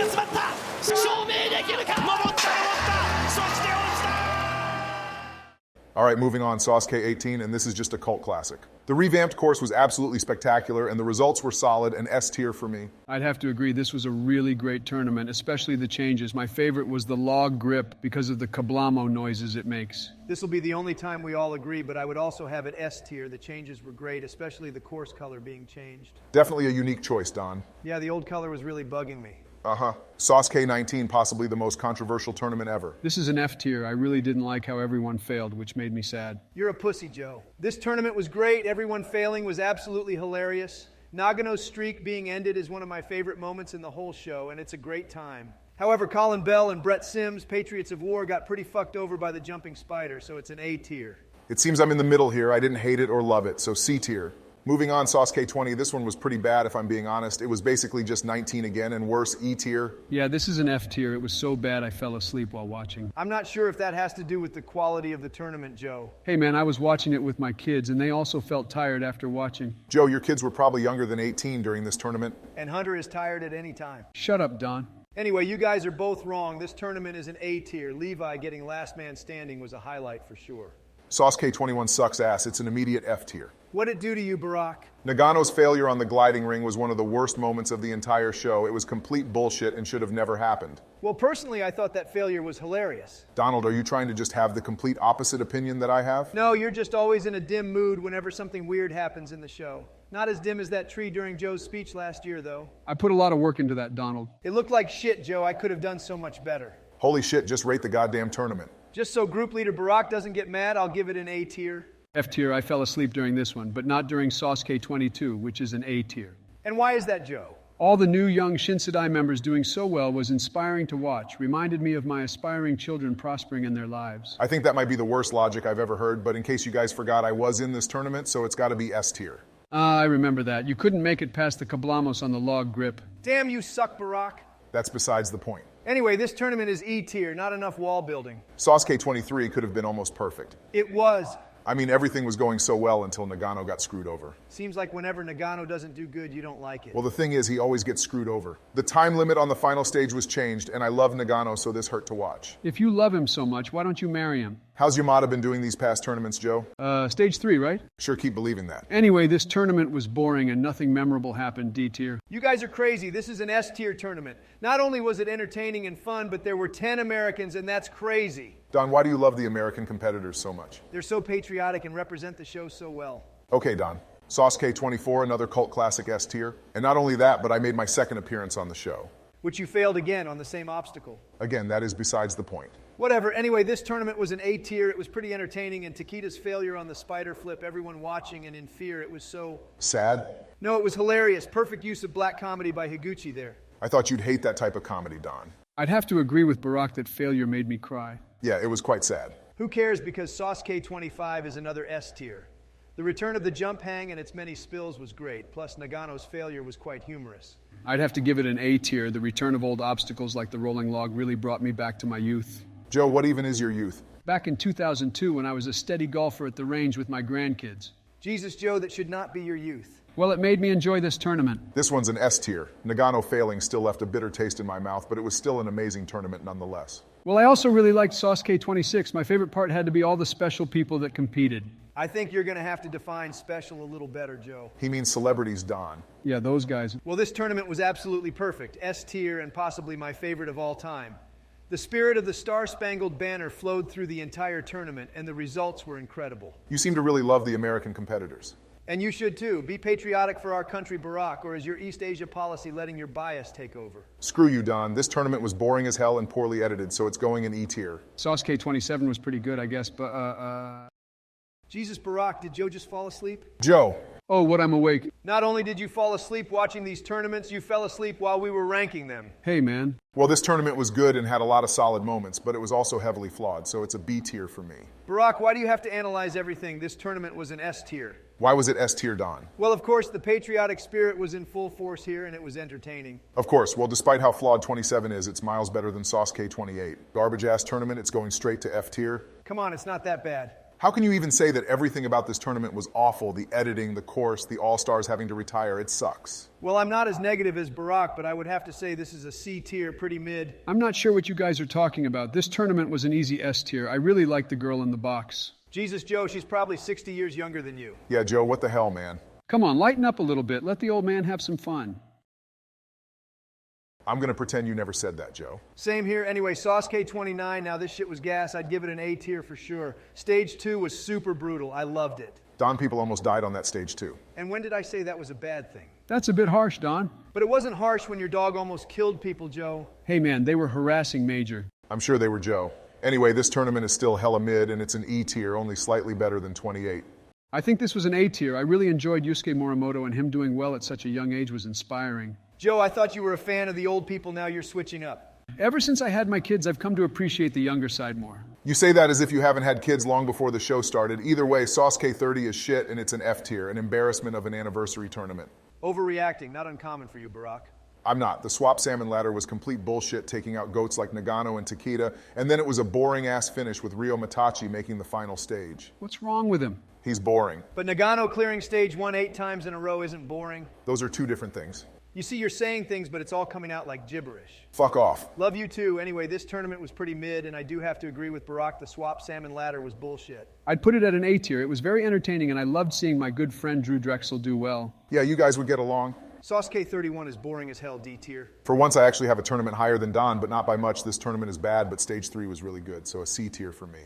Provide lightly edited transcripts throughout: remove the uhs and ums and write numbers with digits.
詰まった証明できるか登った、そして落ちた All right, moving on, Sasuke 18, and this is just a cult classic. The revamped course was absolutely spectacular, and the results were solid, an S tier for me. I'd have to agree, this was a really great tournament, especially the changes. My favorite was the log grip because of the kablamo noises it makes. This will be the only time we all agree, but I would also have it S tier. The changes were great, especially the course color being changed. Definitely a unique choice, Don. Yeah, the old color was really bugging me. Uh-huh. Sasuke 19, possibly the most controversial tournament ever. This is an F tier. I really didn't like how everyone failed, which made me sad. You're a pussy, Joe. This tournament was great. Everyone failing was absolutely hilarious. Nagano's streak being ended is one of my favorite moments in the whole show, and it's a great time. However, Colin Bell and Brett Sims, Patriots of War, got pretty fucked over by the jumping spider, so it's an A tier. It seems I'm in the middle here. I didn't hate it or love it, so C tier. Moving on, Sasuke 20, this one was pretty bad if I'm being honest. It was basically just 19 again and worse, E tier. Yeah, this is an F tier. It was so bad I fell asleep while watching. I'm not sure if that has to do with the quality of the tournament, Joe. Hey man, I was watching it with my kids and they also felt tired after watching. Joe, your kids were probably younger than 18 during this tournament. And Hunter is tired at any time. Shut up, Don. Anyway, you guys are both wrong. This tournament is an A tier. Levi getting last man standing was a highlight for sure. Sasuke 21 sucks ass. It's an immediate F tier. What'd it do to you, Barack? Nagano's failure on the gliding ring was one of the worst moments of the entire show. It was complete bullshit and should have never happened. Well, personally, I thought that failure was hilarious. Donald, are you trying to just have the complete opposite opinion that I have? No, you're just always in a dim mood whenever something weird happens in the show. Not as dim as that tree during Joe's speech last year, though. I put a lot of work into that, Donald. It looked like shit, Joe. I could have done so much better. Holy shit, just rate the goddamn tournament. Just so group leader Barack doesn't get mad, I'll give it an A tier. F tier, I fell asleep during this one, but not during Sasuke 22, which is an A tier. And why is that, Joe? All the new young Shinsekai members doing so well was inspiring to watch, reminded me of my aspiring children prospering in their lives. I think that might be the worst logic I've ever heard, but in case you guys forgot, I was in this tournament, so it's gotta be S tier. I remember that. You couldn't make it past the kablamos on the log grip. Damn, you suck, Barack. That's besides the point. Anyway, this tournament is E tier, not enough wall building. Sasuke 23 could have been almost perfect. It was. I mean, everything was going so well until Nagano got screwed over. Seems like whenever Nagano doesn't do good, you don't like it. Well, the thing is, he always gets screwed over. The time limit on the final stage was changed, and I love Nagano, so this hurt to watch. If you love him so much, why don't you marry him? How's Yamada been doing these past tournaments, Joe? Stage 3, right? Sure keep believing that. Anyway, this tournament was boring and nothing memorable happened, D tier. You guys are crazy. This is an S tier tournament. Not only was it entertaining and fun, but there were 10 Americans, and that's crazy. Don, why do you love the American competitors so much? They're so patriotic and represent the show so well. Okay, Don. Sasuke 24, another cult classic S tier. And not only that, but I made my second appearance on the show. Which you failed again on the same obstacle. Again, that is besides the point. Whatever. Anyway, this tournament was an A tier. It was pretty entertaining, and Takita's failure on the spider flip, everyone watching and in fear, it was so... Sad? No, it was hilarious. Perfect use of black comedy by Higuchi there. I thought you'd hate that type of comedy, Don. I'd have to agree with Barack that failure made me cry. Yeah, it was quite sad. Who cares, because Sasuke 25 is another S tier. The return of the jump hang and its many spills was great, plus Nagano's failure was quite humorous. I'd have to give it an A tier. The return of old obstacles like the rolling log really brought me back to my youth. Joe, what even is your youth? Back in 2002 when I was a steady golfer at the range with my grandkids. Jesus, Joe, that should not be your youth. Well, it made me enjoy this tournament. This one's an S tier. Nagano failing still left a bitter taste in my mouth, but it was still an amazing tournament nonetheless. Well, I also really liked Sasuke 26. My favorite part had to be all the special people that competed. I think you're going to have to define special a little better, Joe. He means celebrities, Don. Yeah, those guys. Well, this tournament was absolutely perfect. S tier and possibly my favorite of all time. The spirit of the Star-Spangled Banner flowed through the entire tournament, and the results were incredible. You seem to really love the American competitors. And you should too. Be patriotic for our country, Barack, or is your East Asia policy letting your bias take over? Screw you, Don. This tournament was boring as hell and poorly edited, so it's going in E tier. Sasuke 27 was pretty good, I guess, but, Jesus, Barack, did Joe just fall asleep? Joe. Oh, what, I'm awake. Not only did you fall asleep watching these tournaments, you fell asleep while we were ranking them. Hey, man. Well, this tournament was good and had a lot of solid moments, but it was also heavily flawed, so it's a B tier for me. Barack, why do you have to analyze everything? This tournament was an S tier. Why was it S tier, Don? Well, of course, the patriotic spirit was in full force here, and it was entertaining. Of course. Well, despite how flawed 27 is, it's miles better than Sasuke 28. Garbage-ass tournament, it's going straight to F tier. Come on, it's not that bad. How can you even say that everything about this tournament was awful? The editing, the course, the all-stars having to retire, it sucks. Well, I'm not as negative as Barack, but I would have to say this is a C tier, pretty mid. I'm not sure what you guys are talking about. This tournament was an easy S tier. I really liked the girl in the box. Jesus, Joe, she's probably 60 years younger than you. Yeah, Joe, what the hell, man? Come on, lighten up a little bit. Let the old man have some fun. I'm going to pretend you never said that, Joe. Same here. Anyway, Sasuke 29, now this shit was gas. I'd give it an A tier for sure. Stage 2 was super brutal. I loved it. Don people almost died on that stage too. And when did I say that was a bad thing? That's a bit harsh, Don. But it wasn't harsh when your dog almost killed people, Joe. Hey man, they were harassing Major. I'm sure they were Joe. Anyway, this tournament is still hella mid, and it's an E tier, only slightly better than 28. I think this was an A tier. I really enjoyed Yusuke Morimoto, and him doing well at such a young age was inspiring. Joe, I thought you were a fan of the old people. Now you're switching up. Ever since I had my kids, I've come to appreciate the younger side more. You say that as if you haven't had kids long before the show started. Either way, Sasuke 30 is shit, and it's an F tier, an embarrassment of an anniversary tournament. Overreacting, not uncommon for you, Barack. I'm not. The swap salmon ladder was complete bullshit, taking out goats like Nagano and Takeda, and then it was a boring-ass finish with Ryo Mitachi making the final stage. What's wrong with him? He's boring. But Nagano clearing stage 1 8 times in a row isn't boring. Those are two different things. You see, you're saying things, but it's all coming out like gibberish. Fuck off. Love you too. Anyway, this tournament was pretty mid, and I do have to agree with Barack. The swap salmon ladder was bullshit. I'd put it at an A tier. It was very entertaining, and I loved seeing my good friend Drew Drexel do well. Yeah, you guys would get along. Sasuke 31 is boring as hell, D tier. For once, I actually have a tournament higher than Don, but not by much. This tournament is bad, but stage 3 was really good, so a C tier for me.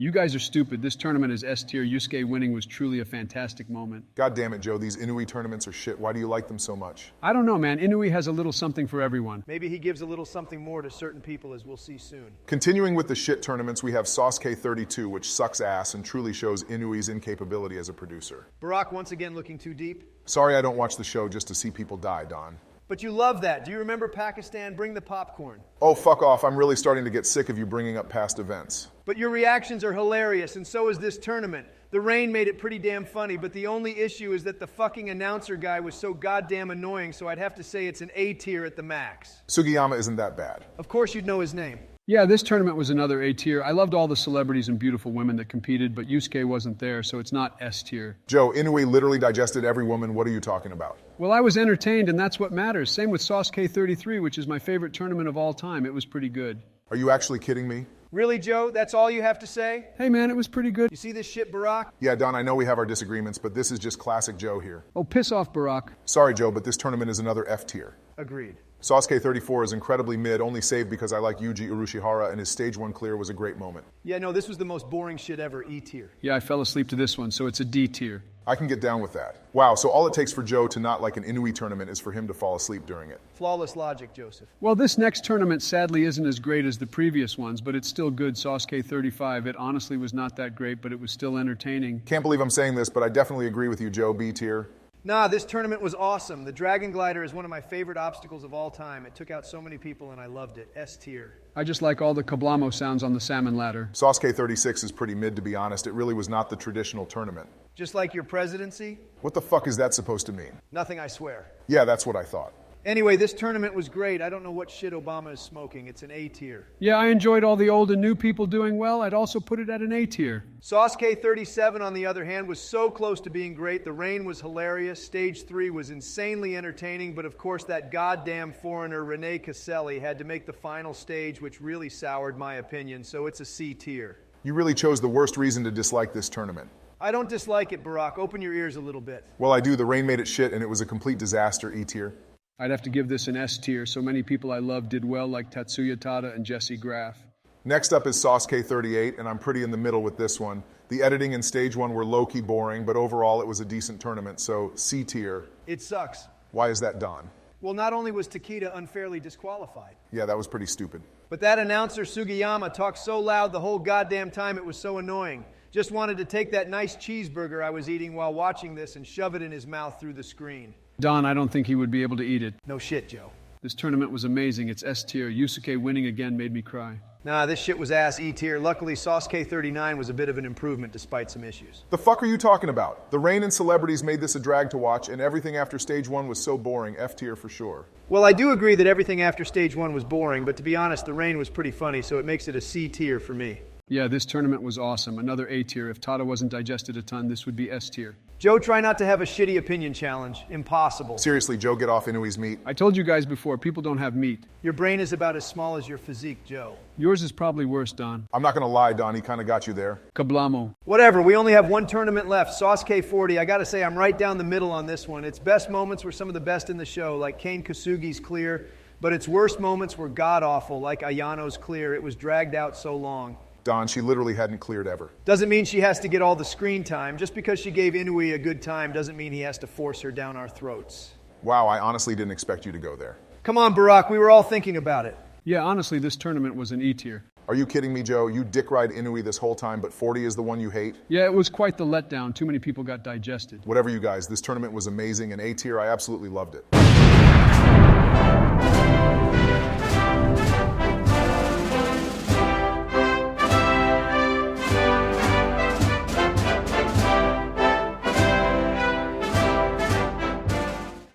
You guys are stupid. This tournament is S tier. Yusuke winning was truly a fantastic moment. God damn it, Joe. These Inui tournaments are shit. Why do you like them so much? I don't know, man. Inui has a little something for everyone. Maybe he gives a little something more to certain people, as we'll see soon. Continuing with the shit tournaments, we have Sasuke 32, which sucks ass and truly shows Inui's incapability as a producer. Barack once again looking too deep. Sorry I don't watch the show just to see people die, Don. But you love that. Do you remember Pakistan? Bring the popcorn. Oh, fuck off. I'm really starting to get sick of you bringing up past events. But your reactions are hilarious, and so is this tournament. The rain made it pretty damn funny, but the only issue is that the fucking announcer guy was so goddamn annoying, so I'd have to say it's an A tier at the max. Sugiyama isn't that bad. Of course you'd know his name. Yeah, this tournament was another A tier. I loved all the celebrities and beautiful women that competed, but Yusuke wasn't there, so it's not S tier. Joe, Inui literally digested every woman. What are you talking about? Well, I was entertained, and that's what matters. Same with Sasuke 33, which is my favorite tournament of all time. It was pretty good. Are you actually kidding me? Really, Joe? That's all you have to say? Hey, man, it was pretty good. You see this shit, Barack? Yeah, Don, I know we have our disagreements, but this is just classic Joe here. Oh, piss off, Barack. Sorry, Joe, but this tournament is another F tier. Agreed. Sasuke 34 is incredibly mid, only saved because I like Yuji Urushihara, and his stage 1 clear was a great moment. Yeah, no, this was the most boring shit ever, E tier. Yeah, I fell asleep to this one, so it's a D tier. I can get down with that. Wow, so all it takes for Joe to not like an Inui tournament is for him to fall asleep during it. Flawless logic, Joseph. Well, this next tournament sadly isn't as great as the previous ones, but it's still good. Sasuke 35, it honestly was not that great, but it was still entertaining. Can't believe I'm saying this, but I definitely agree with you, Joe, B tier. Nah, this tournament was awesome. The Dragon Glider is one of my favorite obstacles of all time. It took out so many people and I loved it. S tier. I just like all the kablamo sounds on the salmon ladder. Sasuke 36 is pretty mid, to be honest. It really was not the traditional tournament. Just like your presidency? What the fuck is that supposed to mean? Nothing, I swear. Yeah, that's what I thought. Anyway, this tournament was great. I don't know what shit Obama is smoking. It's an A tier. Yeah, I enjoyed all the old and new people doing well. I'd also put it at an A tier. Sasuke 37, on the other hand, was so close to being great. The rain was hilarious. Stage 3 was insanely entertaining, but of course that goddamn foreigner, Rene Caselli, had to make the final stage, which really soured my opinion, so it's a C tier. You really chose the worst reason to dislike this tournament. I don't dislike it, Barack. Open your ears a little bit. Well, I do. The rain made it shit, and it was a complete disaster, E tier. I'd have to give this an S tier. So many people I love did well, like Tatsuya Tada and Jesse Graff. Next up is Sasuke 38, and I'm pretty in the middle with this one. The editing in stage 1 were low-key boring, but overall it was a decent tournament, so C tier. It sucks. Why is that, Don? Well, not only was Takeda unfairly disqualified, Yeah, that was pretty stupid. but that announcer Sugiyama talked so loud the whole goddamn time it was so annoying. Just wanted to take that nice cheeseburger I was eating while watching this and shove it in his mouth through the screen. Don, I don't think he would be able to eat it. No shit, Joe. This tournament was amazing. It's S tier. Yusuke winning again made me cry. Nah, this shit was ass, E tier. Luckily, Sasuke 39 was a bit of an improvement despite some issues. The fuck are you talking about? The rain and celebrities made this a drag to watch, and everything after stage 1 was so boring. F tier for sure. Well, I do agree that everything after stage 1 was boring, but to be honest, the rain was pretty funny, so it makes it a C tier for me. Yeah, this tournament was awesome. Another A tier. If Tada wasn't digested a ton, this would be S tier. Joe, try not to have a shitty opinion challenge. Impossible. Seriously, Joe, get off Inui's meat. I told you guys before, people don't have meat. Your brain is about as small as your physique, Joe. Yours is probably worse, Don. I'm not going to lie, Don, he kind of got you there. Kablamo. Whatever, we only have one tournament left, Sasuke 40. I gotta say, I'm right down the middle on this one. Its best moments were some of the best in the show, like Kane Kasugi's clear, but its worst moments were god-awful, like Ayano's clear. It was dragged out so long. Don, she literally hadn't cleared ever. Doesn't mean she has to get all the screen time. Just because she gave Inui a good time doesn't mean he has to force her down our throats. Wow, I honestly didn't expect you to go there. Come on, Barack, we were all thinking about it. Yeah, honestly, this tournament was an E tier. Are you kidding me, Joe? You dick ride Inui this whole time, but 40 is the one you hate? Yeah, it was quite the letdown. Too many people got digested. Whatever, you guys, this tournament was amazing, and A tier, I absolutely loved it.